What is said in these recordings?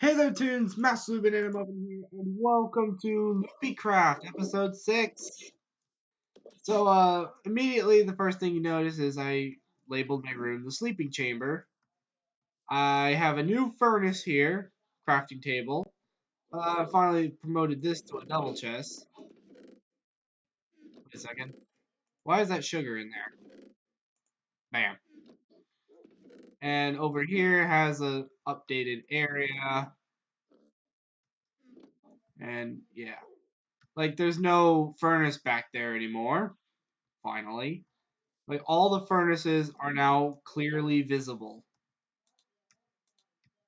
Hey there, tunes! Master Loopy and Oven here, and welcome to LoopyCraft, episode 6. Immediately the first thing you notice is I labeled my room the sleeping chamber. I have a new furnace here, crafting table. Finally promoted this to a double chest. Wait a second. Why is that sugar in there? Bam. And over here has a updated area, and yeah. Like, there's no furnace back there anymore, finally. Like, all the furnaces are now clearly visible.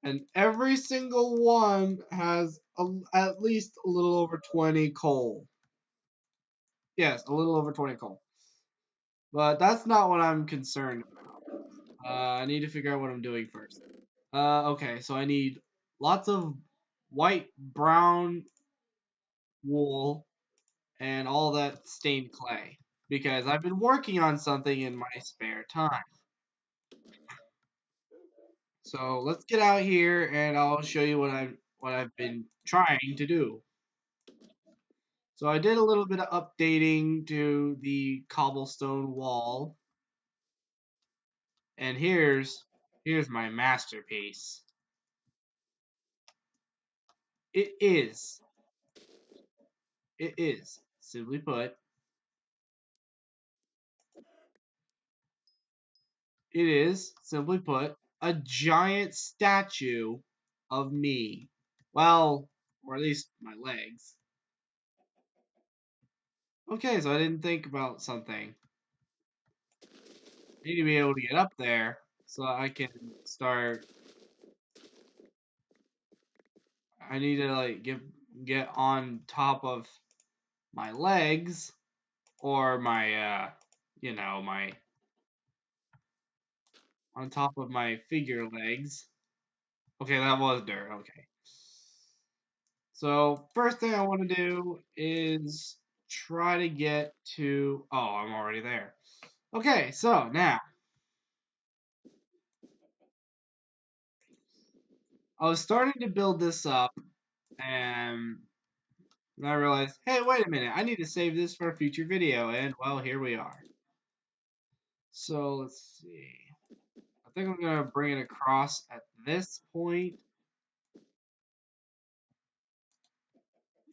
And every single one has at least a little over 20 coal. Yes, a little over 20 coal. But that's not what I'm concerned about. I need to figure out what I'm doing first. Okay, so I need lots of white, brown wool, and all that stained clay. Because I've been working on something in my spare time. So let's get out here and I'll show you what I've been trying to do. So I did a little bit of updating to the cobblestone wall, and here's my masterpiece. It is simply put, a giant statue of me. Well, or at least my legs. Okay, so I didn't think about something. I need to be able to get up there so I can start. I need to like get on top of my legs or my my on top of my figure legs. Okay, that was dirt. Okay. So first thing I want to do is try to get to. Oh, I'm already there. Okay, so now I was starting to build this up, and then I realized, hey, wait a minute, I need to save this for a future video, and well, here we are. So let's see. I think I'm gonna bring it across at this point,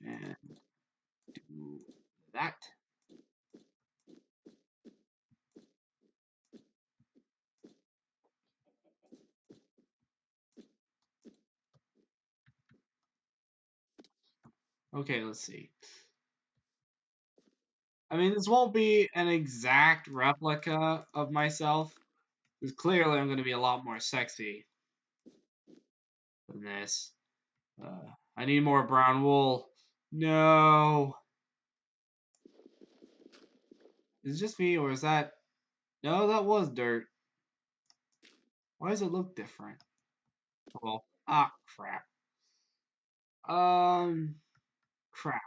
and do that. Okay, let's see. I mean, this won't be an exact replica of myself, because clearly I'm going to be a lot more sexy than this. I need more brown wool. No. Is it just me, or is that... No, that was dirt. Why does it look different? Well, crap. Um, crap.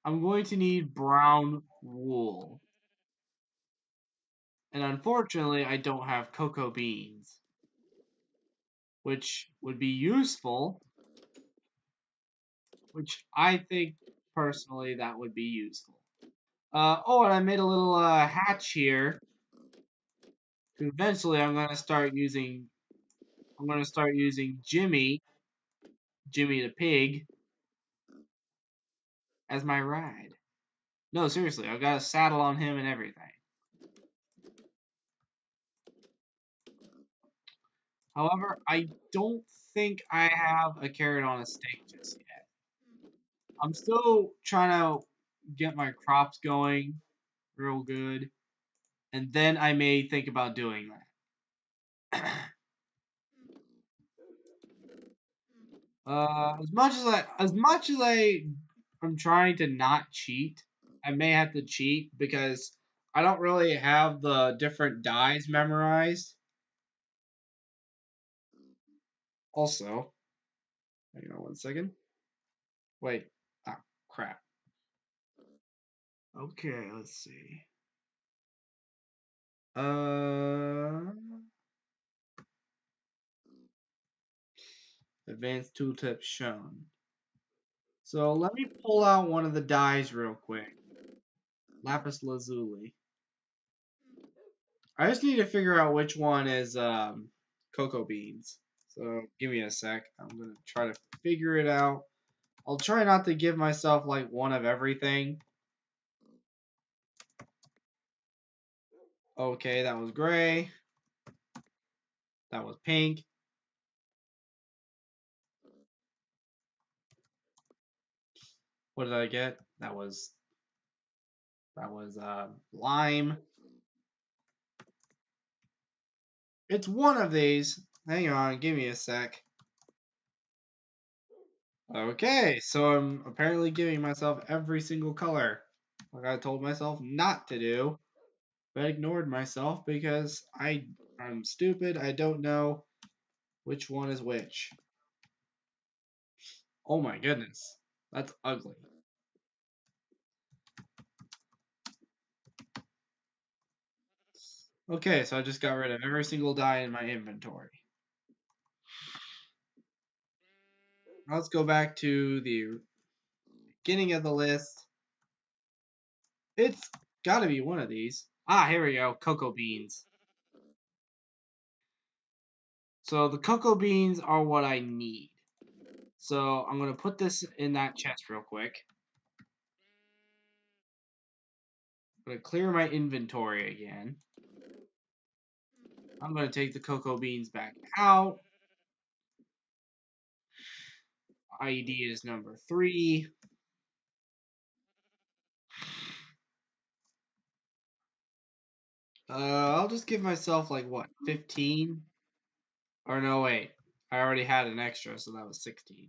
I'm going to need brown wool. And unfortunately, I don't have cocoa beans, which would be useful, which I think personally that would be useful. Oh, and I made a little hatch here. Eventually, I'm gonna start using. I'm gonna start using Jimmy the pig, as my ride. No, seriously, I've got a saddle on him and everything. However, I don't think I have a carrot on a stick just yet. I'm still trying to get my crops going real good, and then I may think about doing that. As much as I'm trying to not cheat, I may have to cheat because I don't really have the different dyes memorized. Also, hang on one second. Wait. Ah, crap. Okay, let's see. Uh, Advanced tooltip shown. So let me pull out one of the dyes real quick. Lapis lazuli. I just need to figure out which one is cocoa beans. So give me a sec. I'm gonna try to figure it out. I'll try not to give myself like one of everything. Okay, that was gray. That was pink. What did I get? That was lime. It's one of these. Hang on, give me a sec. Okay, so I'm apparently giving myself every single color, like I told myself not to do, but ignored myself because I'm stupid. I don't know which one is which. Oh my goodness, that's ugly. Okay, so I just got rid of every single dye in my inventory. Let's go back to the beginning of the list. It's got to be one of these. Ah, here we go. Cocoa beans. So the cocoa beans are what I need. So I'm going to put this in that chest real quick. I'm going to clear my inventory again. I'm going to take the cocoa beans back out. ID is number 3. I'll just give myself like what, 15? Or no, wait. I already had an extra, so that was 16.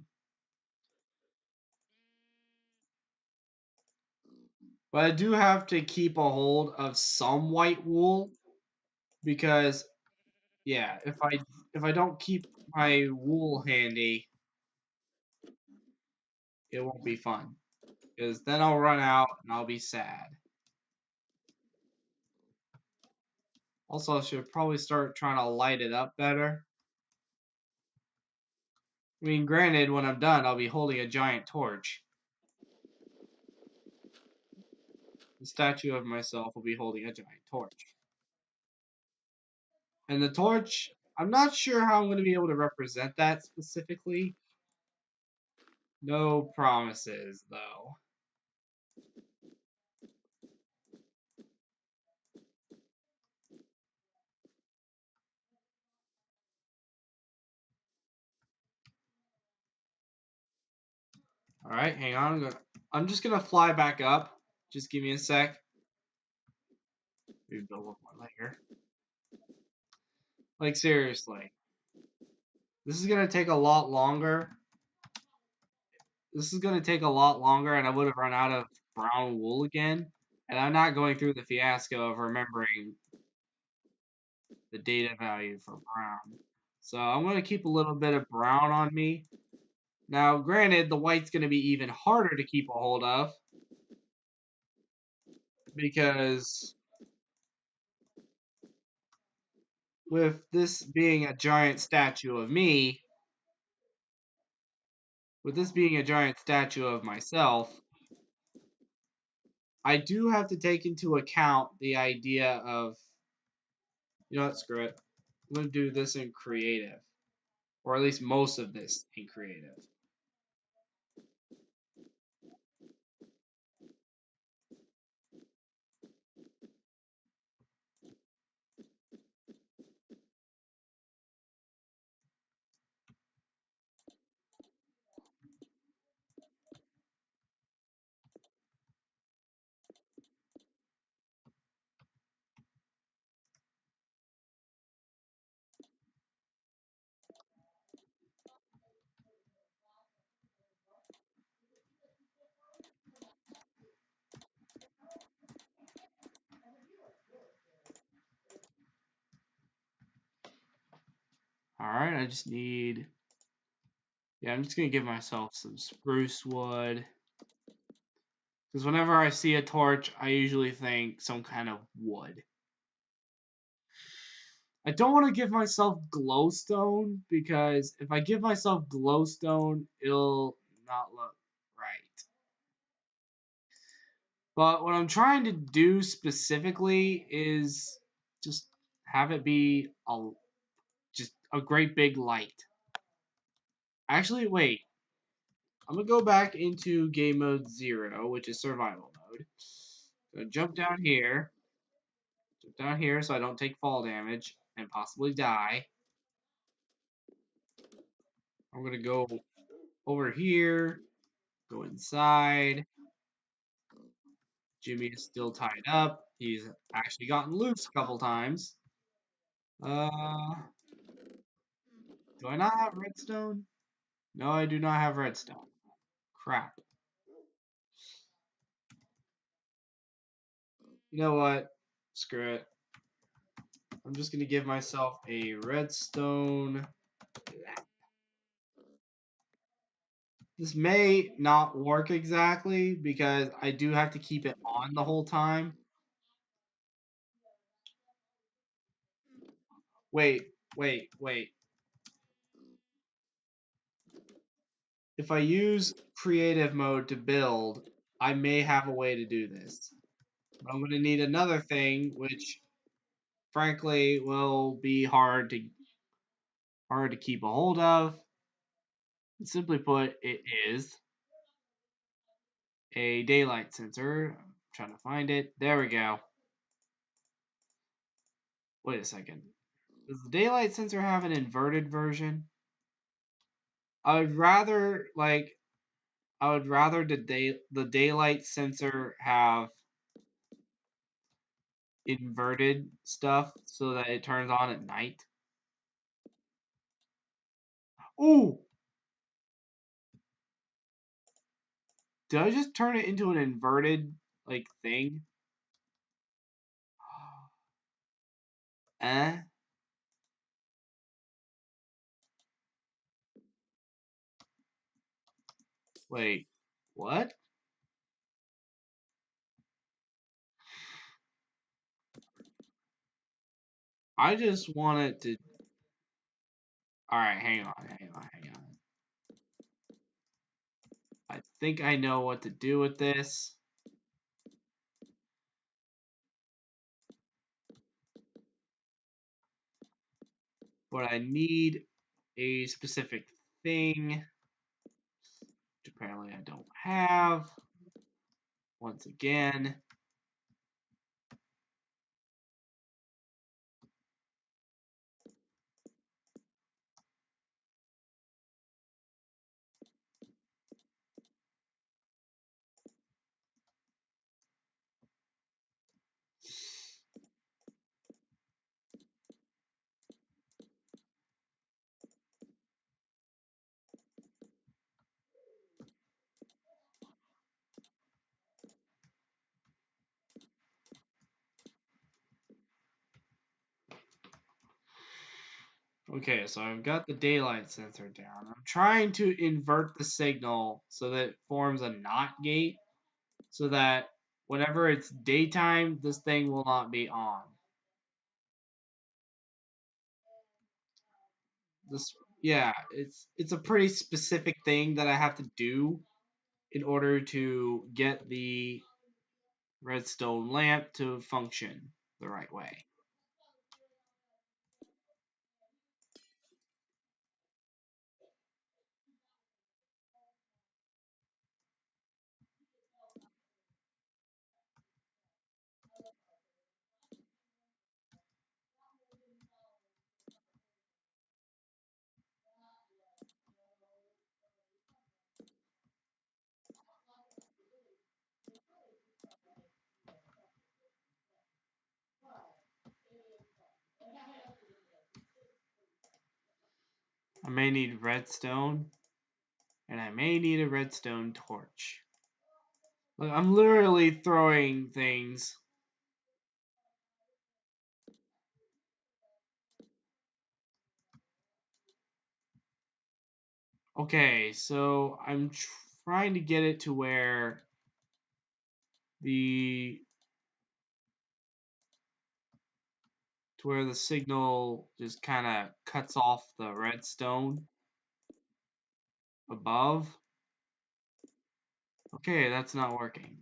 But I do have to keep a hold of some white wool because yeah, if I don't keep my wool handy, it won't be fun. Because then I'll run out and I'll be sad. Also, I should probably start trying to light it up better. I mean, granted, when I'm done, I'll be holding a giant torch. The statue of myself will be holding a giant torch. And the torch, I'm not sure how I'm going to be able to represent that specifically. No promises, though. All right, hang on. I'm just gonna fly back up. Just give me a sec. Maybe build one more layer. Like seriously, this is gonna take a lot longer. This is gonna take a lot longer, and I would have run out of brown wool again. And I'm not going through the fiasco of remembering the data value for brown. So I'm gonna keep a little bit of brown on me. Now, granted, the white's gonna be even harder to keep a hold of because with this being a giant statue of me, with this being a giant statue of myself, I do have to take into account the idea of, you know what, screw it. I'm going to do this in creative, or at least most of this in creative. Alright, I just need, yeah, I'm just going to give myself some spruce wood. Because whenever I see a torch, I usually think some kind of wood. I don't want to give myself glowstone because if I give myself glowstone, it'll not look right. But what I'm trying to do specifically is just have it be just a great big light. Actually, wait. I'm gonna go back into game mode 0, which is survival mode. So jump down here. Jump down here so I don't take fall damage and possibly die. I'm gonna go over here, go inside. Jimmy is still tied up. He's actually gotten loose a couple times. Uh, do I not have redstone? No, I do not have redstone. Crap. You know what? Screw it. I'm just gonna give myself a redstone. This may not work exactly because I do have to keep it on the whole time. Wait. If I use creative mode to build, I may have a way to do this. But I'm going to need another thing, which frankly will be hard to keep a hold of. And simply put, it is a daylight sensor. I'm trying to find it. There we go. Wait a second. Does the daylight sensor have an inverted version? I would rather the daylight sensor have inverted stuff so that it turns on at night. Ooh! Did I just turn it into an inverted thing? Eh? Wait. What? I just wanted to. Alright, hang on. I think I know what to do with this. But I need a specific thing, which apparently I don't have. Once again. Okay, so I've got the daylight sensor down. I'm trying to invert the signal so that it forms a NOT gate so that whenever it's daytime, this thing will not be on. This, yeah, it's a pretty specific thing that I have to do in order to get the redstone lamp to function the right way. I may need redstone, and I may need a redstone torch. Look, I'm literally throwing things. Okay, so I'm trying to get it to where the to where the signal just kind of cuts off the redstone above. Okay, that's not working.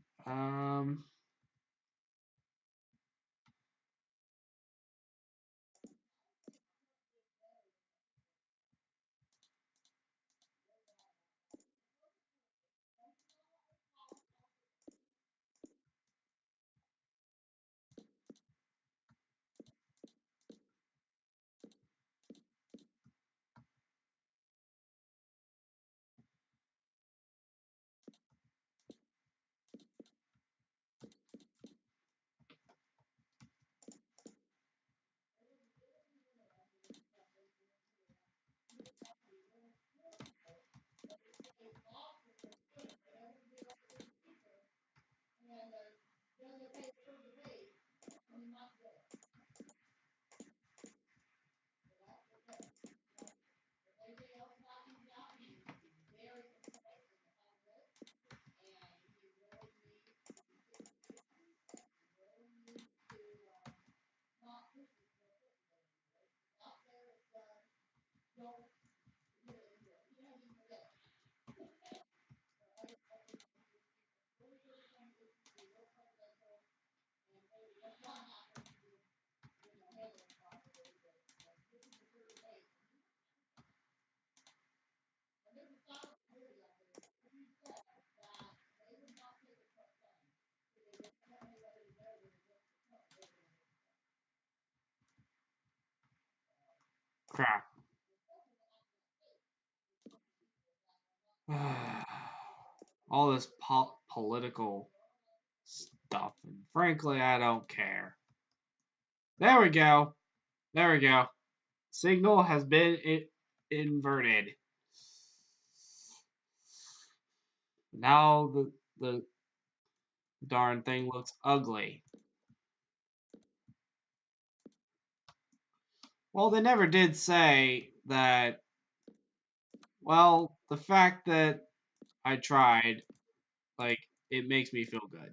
Crap. All this political stuff, and frankly, I don't care. There we go. There we go. Signal has been inverted. Now the darn thing looks ugly. Well, they never did say that. Well, the fact that I tried, like, it makes me feel good.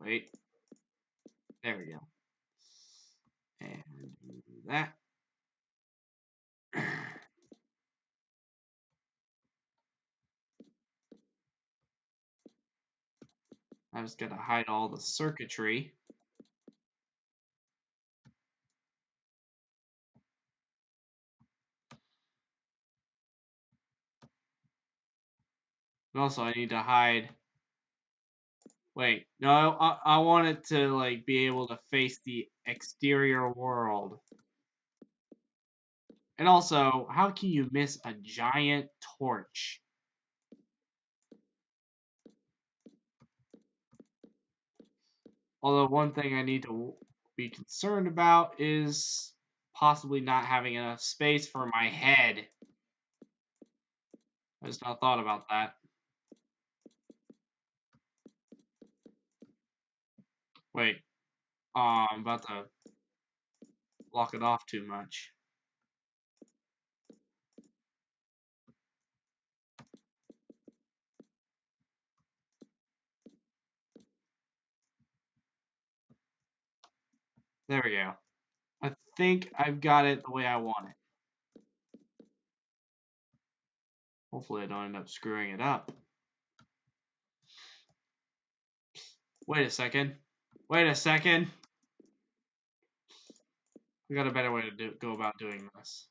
Wait. There we go. And do that. I just gotta hide all the circuitry. And also, I need to hide. Wait, no, I want it to like be able to face the exterior world. And also, how can you miss a giant torch? Although one thing I need to be concerned about is possibly not having enough space for my head. I just not thought about that. Wait, I'm about to block it off too much. There we go. I think I've got it the way I want it. Hopefully I don't end up screwing it up. Wait a second. Wait a second. I got a better way to go about doing this.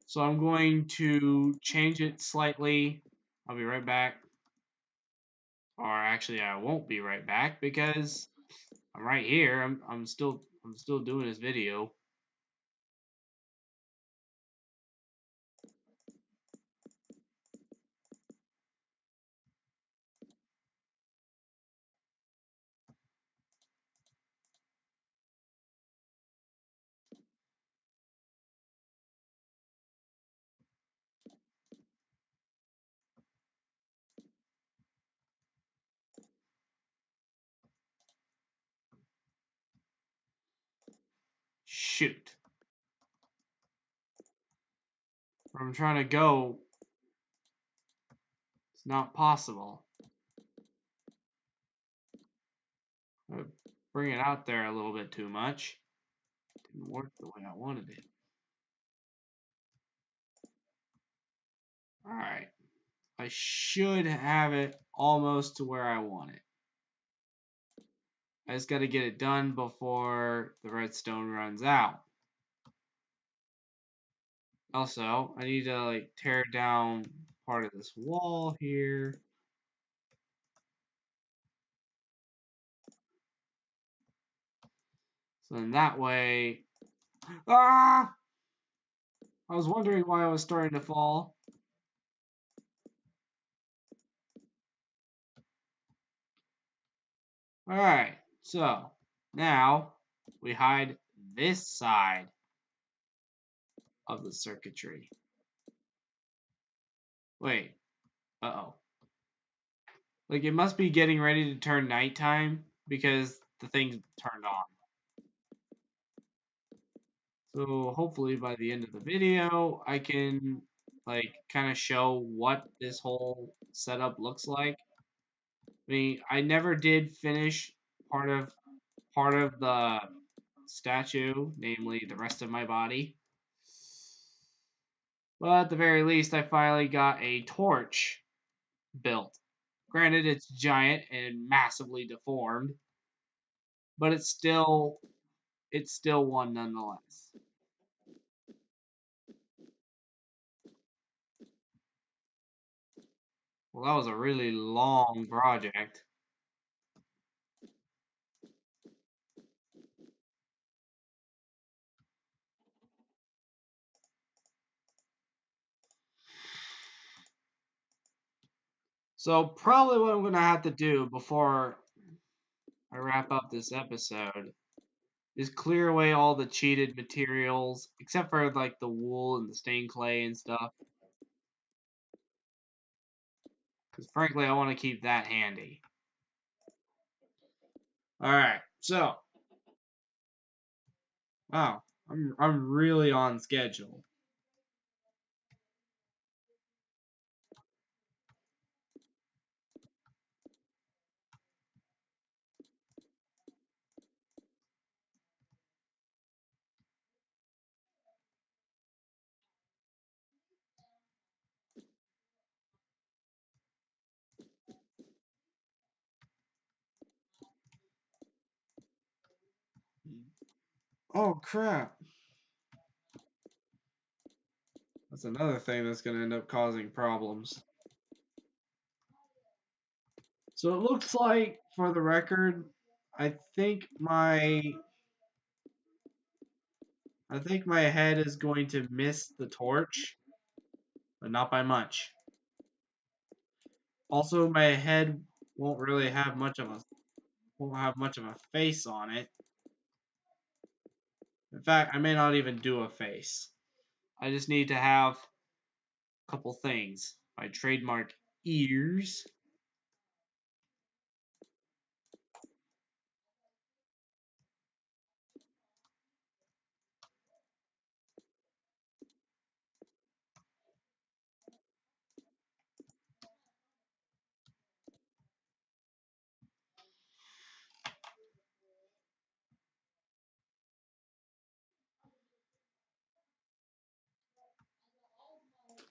So I'm going to change it slightly. I'll be right back. Or actually, I won't be right back because I'm right here. I'm still doing this video. Shoot. Where I'm trying to go, not possible. I bring it out there a little bit too much. Didn't work the way I wanted it. Alright. I should have it almost to where I want it. I just got to get it done before the redstone runs out. Also, I need to like tear down part of this wall here. So then that way... Ah! I was wondering why I was starting to fall. Alright, so now we hide this side of the circuitry. Wait, uh-oh. Like it must be getting ready to turn nighttime because the thing's turned on. So hopefully by the end of the video, I can like kind of show what this whole setup looks like. I mean, I never did finish part of the statue, namely the rest of my body. But at the very least, I finally got a torch built. Granted, it's giant and massively deformed, but it's still one nonetheless. Well, that was a really long project. So probably what I'm going to have to do before I wrap up this episode is clear away all the cheated materials, except for like the wool and the stained clay and stuff. Because frankly, I want to keep that handy. Alright, so. Wow, I'm really on schedule. Oh crap. That's another thing that's going to end up causing problems. So it looks like, for the record, I think my head is going to miss the torch, but not by much. Also, my head won't really have much of a face on it. In fact, I may not even do a face. I just need to have a couple things. My trademark ears.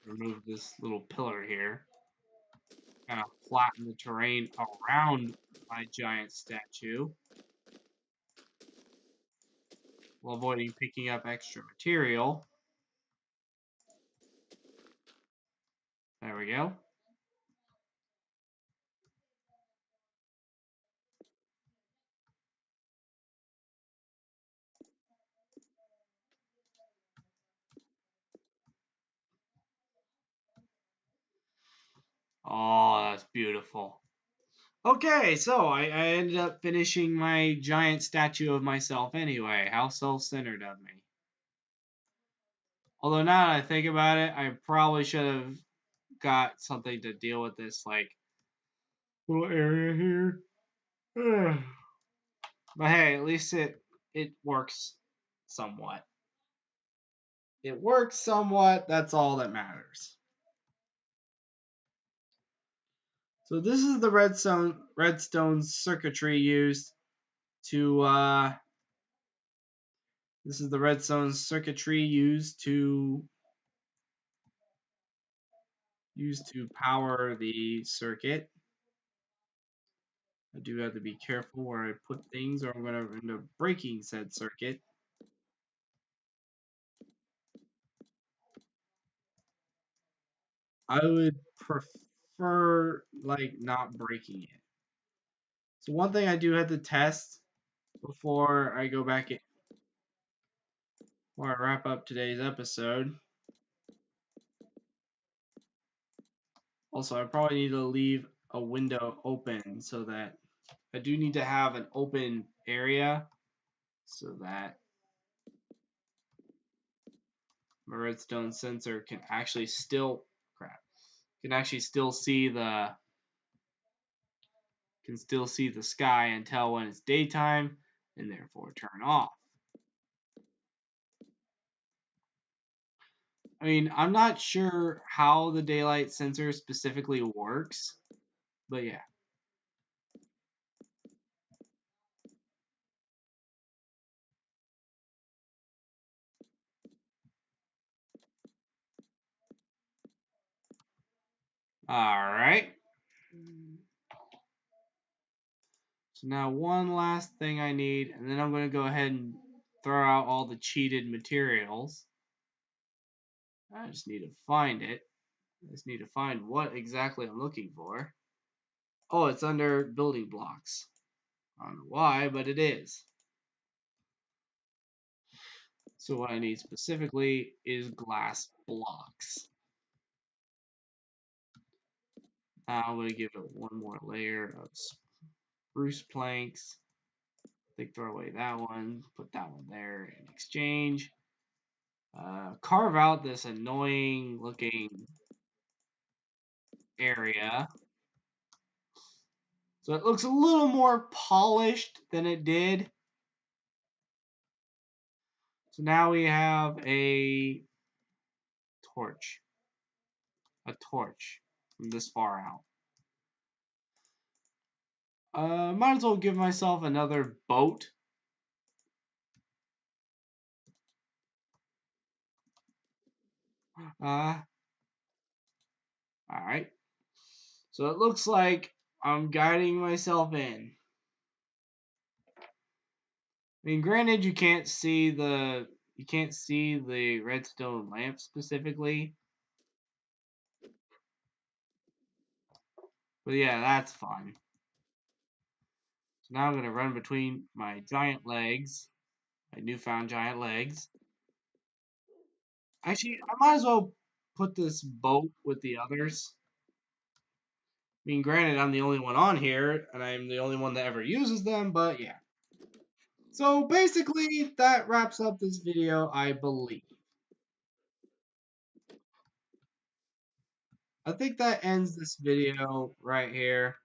Remove this little pillar here. Kind of flatten the terrain around my giant statue while avoiding picking up extra material. There we go. Oh, that's beautiful. Okay, so I ended up finishing my giant statue of myself anyway. How self-centered of me. Although now that I think about it, I probably should have got something to deal with this, like, little area here. But hey, at least it works somewhat. It works somewhat, that's all that matters. So this is the redstone circuitry used to this is the redstone circuitry used to power the circuit. I do have to be careful where I put things or I'm going to end up breaking said circuit. I would prefer like not breaking it. So one thing I do have to test before I go back in, before I wrap up today's episode. Also, I probably need to leave a window open so that I do need to have an open area so that my redstone sensor can actually still see the sky and tell when it's daytime and therefore turn off. I mean, I'm not sure how the daylight sensor specifically works, but yeah. All right. So now one last thing I need, and then I'm going to go ahead and throw out all the cheated materials. I just need to find it. I just need to find what exactly I'm looking for. Oh, it's under building blocks. I don't know why, but it is. So what I need specifically is glass blocks. Now I'm going to give it one more layer of spruce planks. I think throw away that one, put that one there in exchange. Carve out this annoying looking area. So it looks a little more polished than it did. So now we have a torch. A torch from this far out. Might as well give myself another boat. Alright. So it looks like I'm guiding myself in. I mean, granted, you can't see the redstone lamp specifically, but yeah, that's fine. So now I'm gonna run between my giant legs, my newfound giant legs. Actually, I might as well put this boat with the others. I mean, granted, I'm the only one on here, and I'm the only one that ever uses them, but yeah. So basically, that wraps up this video, I believe. I think that ends this video right here.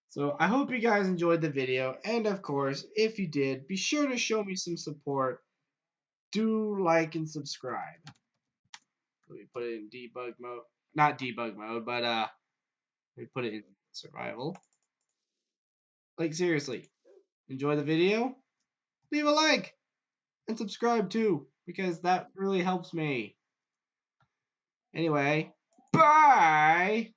So I hope you guys enjoyed the video, and of course, if you did, be sure to show me some support. Do like and subscribe. Let me put it in debug mode. Not debug mode, but let me put it in survival. Like seriously, enjoy the video? Leave a like and subscribe too, because that really helps me. Anyway, bye!